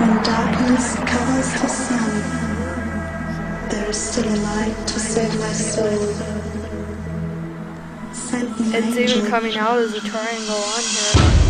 When darkness covers the sun, there is still a light to save my soul. Send me an It's angel. even coming out as a triangle on here.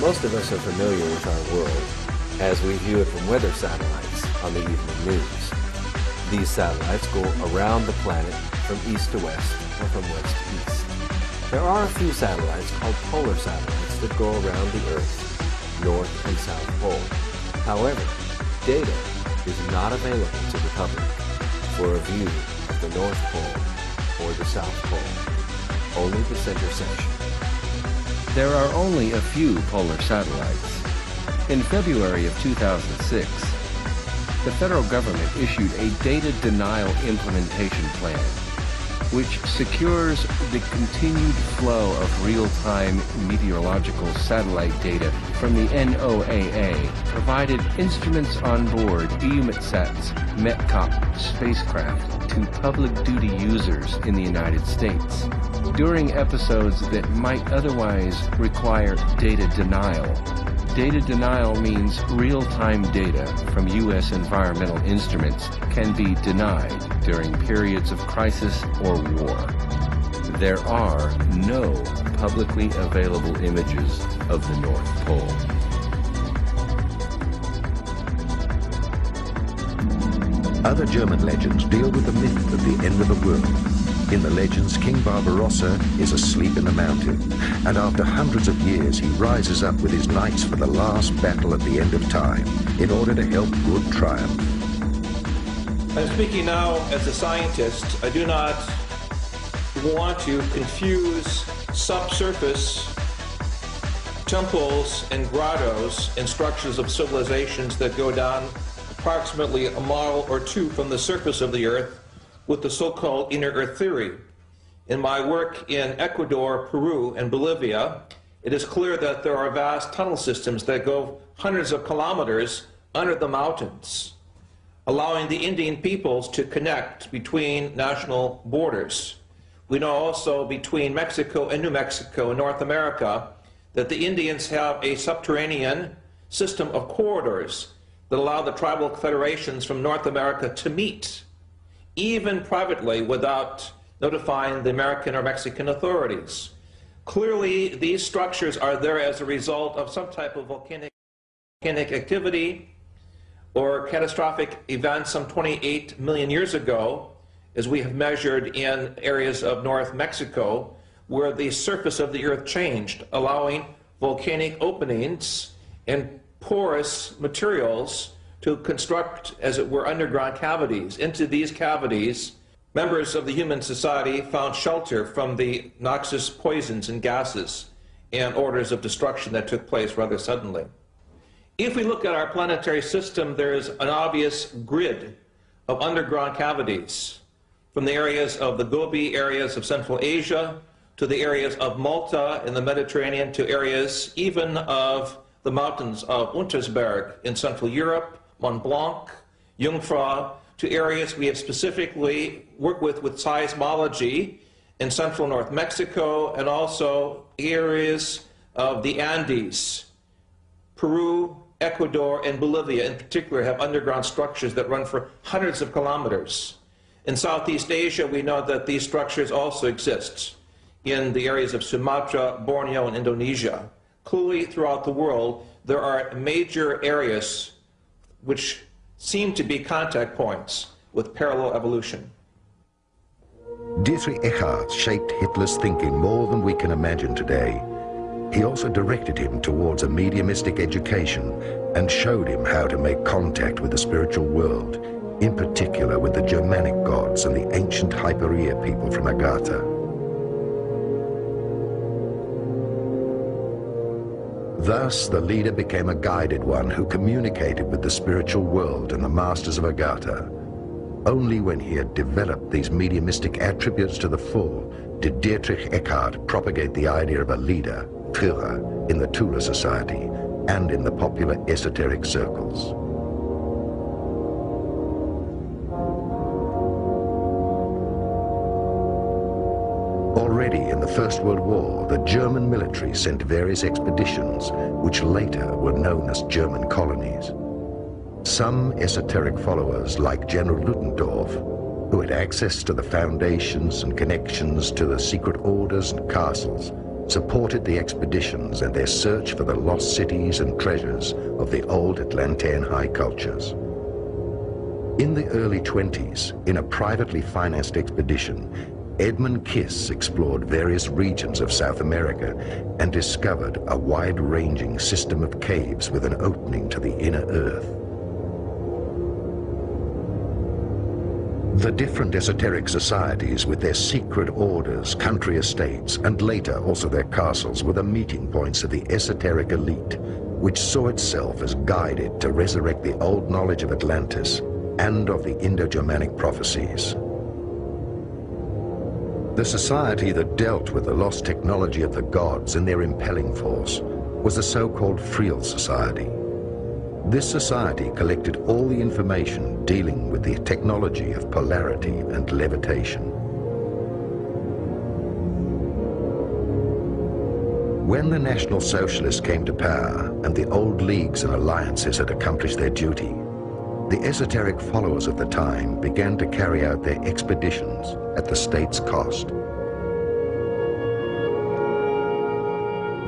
Most of us are familiar with our world as we view it from weather satellites on the evening news. These satellites go around the planet from east to west or from west to east. There are a few satellites called polar satellites that go around the Earth, North and South Pole. However, data is not available to the public for a view of the North Pole or the South Pole, only the center section. There are only a few polar satellites. In February of 2006, the federal government issued a data denial implementation plan, which secures the continued flow of real-time meteorological satellite data from the NOAA, provided instruments on board EUMETSAT's METCOP spacecraft to public duty users in the United States during episodes that might otherwise require data denial. Data denial means real-time data from U.S. environmental instruments can be denied during periods of crisis or war. There are no publicly available images of the North Pole. Other German legends deal with the myth of the end of the world. In the legends, King Barbarossa is asleep in the mountain, and after hundreds of years he rises up with his knights for the last battle at the end of time in order to help good triumph. I'm speaking now as a scientist. I do not want to confuse subsurface temples and grottos and structures of civilizations that go down approximately a mile or two from the surface of the earth with the so-called inner earth theory. In my work in Ecuador, Peru, and Bolivia, it is clear that there are vast tunnel systems that go hundreds of kilometers under the mountains, allowing the Indian peoples to connect between national borders. We know also between Mexico and New Mexico in North America that the Indians have a subterranean system of corridors that allow the tribal federations from North America to meet, even privately, without notifying the American or Mexican authorities. Clearly, these structures are there as a result of some type of volcanic activity or catastrophic events some 28 million years ago, as we have measured in areas of North Mexico, where the surface of the earth changed, allowing volcanic openings and porous materials to construct, as it were, underground cavities. Into these cavities, members of the human society found shelter from the noxious poisons and gases and orders of destruction that took place rather suddenly. If we look at our planetary system, there is an obvious grid of underground cavities, from the areas of the Gobi areas of Central Asia to the areas of Malta in the Mediterranean to areas even of the mountains of Untersberg in Central Europe, Mont Blanc, Jungfrau, to areas we have specifically worked with seismology in central North Mexico, and also areas of the Andes. Peru, Ecuador, and Bolivia in particular have underground structures that run for hundreds of kilometers. In Southeast Asia, we know that these structures also exist in the areas of Sumatra, Borneo, and Indonesia. Clearly, throughout the world, there are major areas which seem to be contact points with parallel evolution. Dietrich Eckart shaped Hitler's thinking more than we can imagine today. He also directed him towards a mediumistic education and showed him how to make contact with the spiritual world, in particular with the Germanic gods and the ancient Hyperia people from Agartha. Thus, the leader became a guided one who communicated with the spiritual world and the masters of Agartha. Only when he had developed these mediumistic attributes to the full did Dietrich Eckart propagate the idea of a leader, Führer, in the Tula Society and in the popular esoteric circles. Already in the First World War, the German military sent various expeditions, which later were known as German colonies. Some esoteric followers, like General Ludendorff, who had access to the foundations and connections to the secret orders and castles, supported the expeditions and their search for the lost cities and treasures of the old Atlantean high cultures. In the early 20s, in a privately financed expedition, Edmund Kiss explored various regions of South America and discovered a wide-ranging system of caves with an opening to the inner earth. The different esoteric societies with their secret orders, country estates, and later also their castles were the meeting points of the esoteric elite, which saw itself as guided to resurrect the old knowledge of Atlantis and of the Indo-Germanic prophecies. The society that dealt with the lost technology of the gods and their impelling force was the so-called Friel Society. This society collected all the information dealing with the technology of polarity and levitation. When the National Socialists came to power and the old leagues and alliances had accomplished their duty, the esoteric followers of the time began to carry out their expeditions at the state's cost.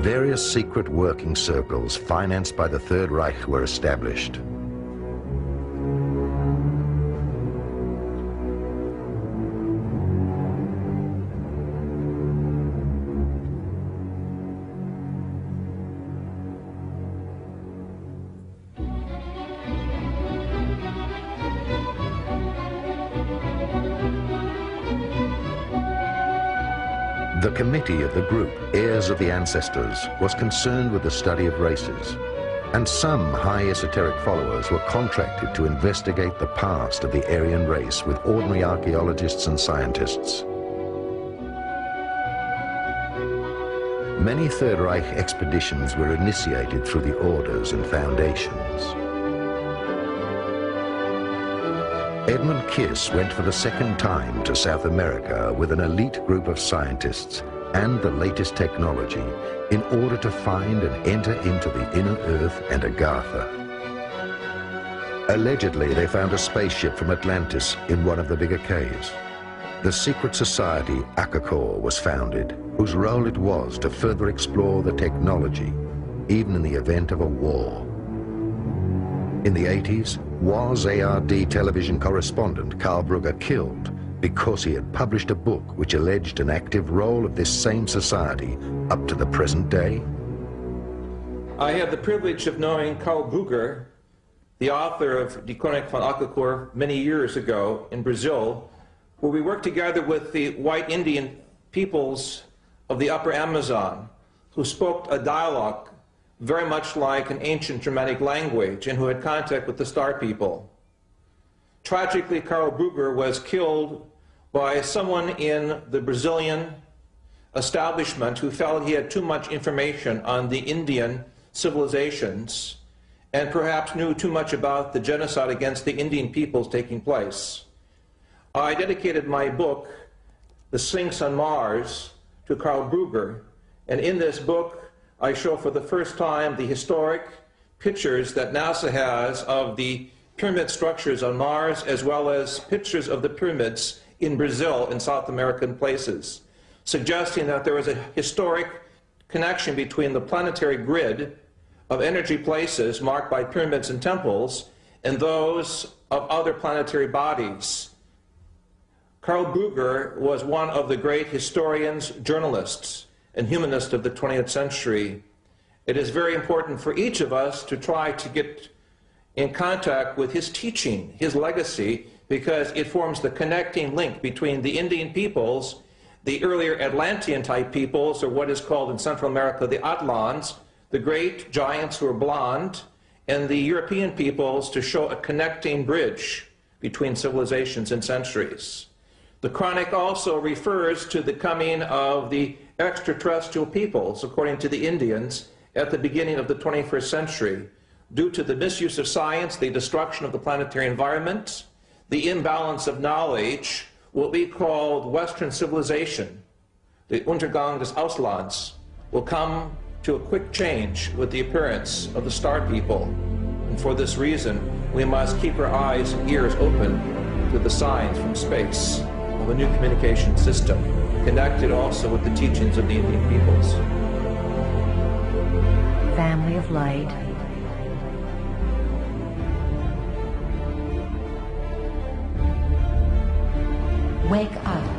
Various secret working circles financed by the Third Reich were established. The committee of the group, Heirs of the Ancestors, was concerned with the study of races, and some high esoteric followers were contracted to investigate the past of the Aryan race with ordinary archaeologists and scientists. Many Third Reich expeditions were initiated through the orders and foundations. Edmund Kiss went for the second time to South America with an elite group of scientists and the latest technology in order to find and enter into the inner earth and Agartha. Allegedly, they found a spaceship from Atlantis in one of the bigger caves. The secret society Akakor was founded, whose role it was to further explore the technology, even in the event of a war. In the 80s, was ARD television correspondent Karl Brugger killed because he had published a book which alleged an active role of this same society up to the present day? I had the privilege of knowing Karl Brugger, the author of Die Koning van Akakor, many years ago in Brazil, where we worked together with the white Indian peoples of the upper Amazon, who spoke a dialogue very much like an ancient Germanic language and who had contact with the Star people. Tragically, Karl Brugger was killed by someone in the Brazilian establishment who felt he had too much information on the Indian civilizations and perhaps knew too much about the genocide against the Indian peoples taking place. I dedicated my book, The Sphinx on Mars, to Karl Brugger, and in this book I show for the first time the historic pictures that NASA has of the pyramid structures on Mars, as well as pictures of the pyramids in Brazil and South American places, suggesting that there is a historic connection between the planetary grid of energy places marked by pyramids and temples and those of other planetary bodies. Karl Brugger was one of the great historians, journalists, and humanists of the 20th century. It is very important for each of us to try to get in contact with his teaching, his legacy, because it forms the connecting link between the Indian peoples, the earlier Atlantean-type peoples, or what is called in Central America the Atlans, the great giants who are blonde, and the European peoples, to show a connecting bridge between civilizations and centuries. The chronic also refers to the coming of the extraterrestrial peoples, according to the Indians, at the beginning of the 21st century, due to the misuse of science, the destruction of the planetary environment, the imbalance of knowledge, what we call Western civilization, the Untergang des Auslands, will come to a quick change with the appearance of the Star people. And for this reason, we must keep our eyes and ears open to the signs from space of a new communication system, connected also with the teachings of the Indian peoples. Family of light. Wake up.